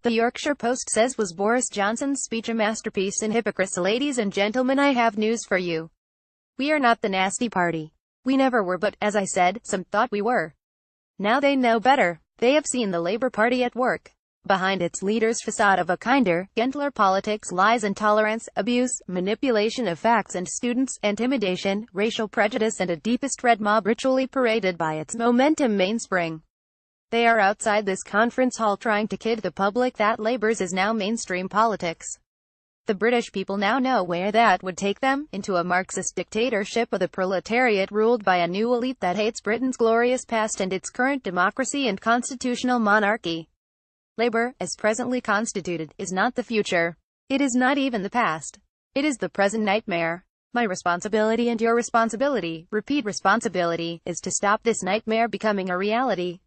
The Yorkshire Post says Was Boris Johnson's speech a masterpiece in hypocrisy? Ladies and gentlemen, I have news for you. We are not the nasty party. We never were, but, as I said, some thought we were. Now they know better. They have seen the Labour Party at work. Behind its leader's facade of a kinder, gentler politics lies intolerance, abuse, manipulation of facts and students, intimidation, racial prejudice and a deepest red mob ritually paraded by its momentum mainspring. They are outside this conference hall trying to kid the public that Labour's is now mainstream politics. The British people now know where that would take them, into a Marxist dictatorship of the proletariat ruled by a new elite that hates Britain's glorious past and its current democracy and constitutional monarchy. Labour, as presently constituted, is not the future. It is not even the past. It is the present nightmare. My responsibility and your responsibility, repeat responsibility, is to stop this nightmare becoming a reality.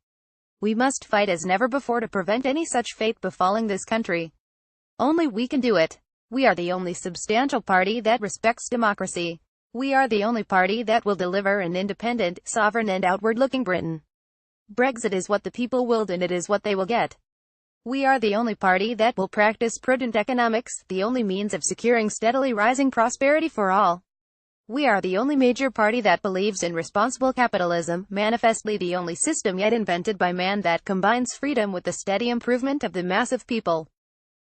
We must fight as never before to prevent any such fate befalling this country. Only we can do it. We are the only substantial party that respects democracy. We are the only party that will deliver an independent, sovereign and outward-looking Britain. Brexit is what the people willed and it is what they will get. We are the only party that will practice prudent economics, the only means of securing steadily rising prosperity for all. We are the only major party that believes in responsible capitalism, manifestly the only system yet invented by man that combines freedom with the steady improvement of the mass of people.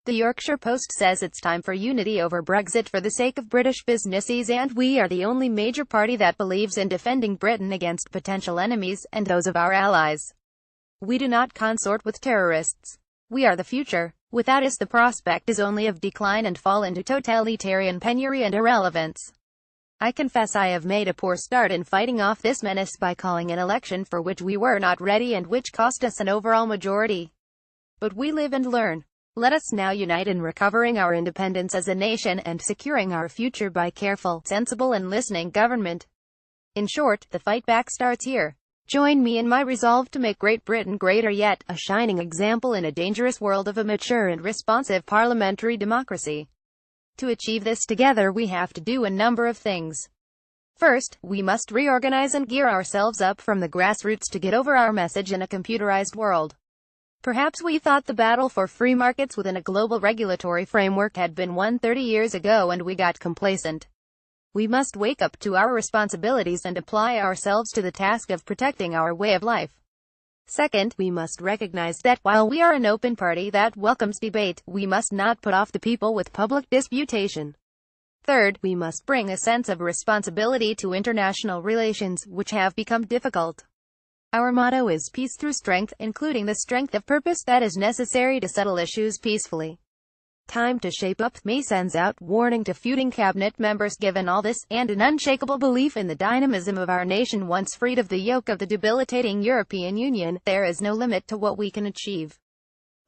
The Yorkshire Post says it's time for unity over Brexit for the sake of British businesses, and we are the only major party that believes in defending Britain against potential enemies, and those of our allies. We do not consort with terrorists. We are the future. Without us the prospect is only of decline and fall into totalitarian penury and irrelevance. I confess I have made a poor start in fighting off this menace by calling an election for which we were not ready and which cost us an overall majority. But we live and learn. Let us now unite in recovering our independence as a nation and securing our future by careful, sensible and listening government. In short, the fight back starts here. Join me in my resolve to make Great Britain greater yet, a shining example in a dangerous world of a mature and responsive parliamentary democracy. To achieve this together we have to do a number of things. First, we must reorganize and gear ourselves up from the grassroots to get over our message in a computerized world. Perhaps we thought the battle for free markets within a global regulatory framework had been won 30 years ago and we got complacent. We must wake up to our responsibilities and apply ourselves to the task of protecting our way of life. Second, we must recognize that while we are an open party that welcomes debate, we must not put off the people with public disputation. Third, we must bring a sense of responsibility to international relations, which have become difficult. Our motto is peace through strength, including the strength of purpose that is necessary to settle issues peacefully. Time to shape up. May sends out warning to feuding cabinet members. Given all this, and an unshakable belief in the dynamism of our nation once freed of the yoke of the debilitating European Union, there is no limit to what we can achieve.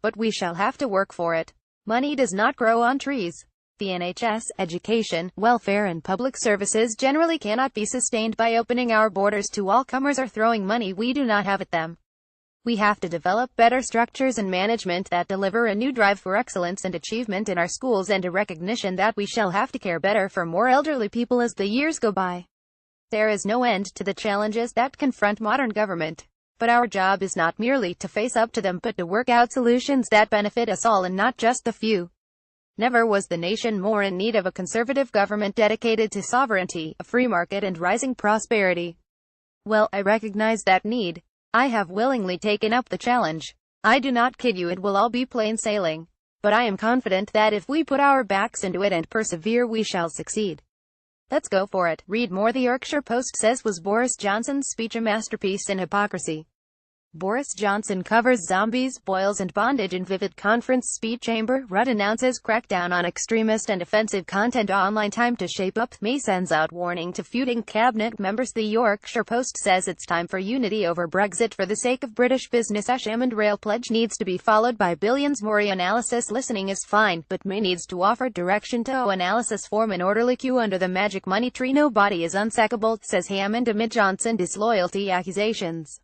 But we shall have to work for it. Money does not grow on trees. The NHS, education, welfare and public services generally cannot be sustained by opening our borders to all comers or throwing money we do not have at them. We have to develop better structures and management that deliver a new drive for excellence and achievement in our schools and a recognition that we shall have to care better for more elderly people as the years go by. There is no end to the challenges that confront modern government. But our job is not merely to face up to them but to work out solutions that benefit us all and not just the few. Never was the nation more in need of a conservative government dedicated to sovereignty, a free market and rising prosperity. Well, I recognize that need. I have willingly taken up the challenge. I do not kid you, it will all be plain sailing. But I am confident that if we put our backs into it and persevere we shall succeed. Let's go for it. Read more. The Yorkshire Post says Was Boris Johnson's speech a masterpiece in hypocrisy? Boris Johnson covers zombies, boils and bondage in vivid conference speech. Chamber Rudd announces crackdown on extremist and offensive content online. Time to shape up. May sends out warning to feuding cabinet members. The Yorkshire Post says it's time for unity over Brexit for the sake of British business. A sham and rail pledge needs to be followed by billions more. Analysis listening is fine, but May needs to offer direction to analysis form an orderly queue under the magic money tree. Nobody is unsackable, says Hammond amid Johnson disloyalty accusations.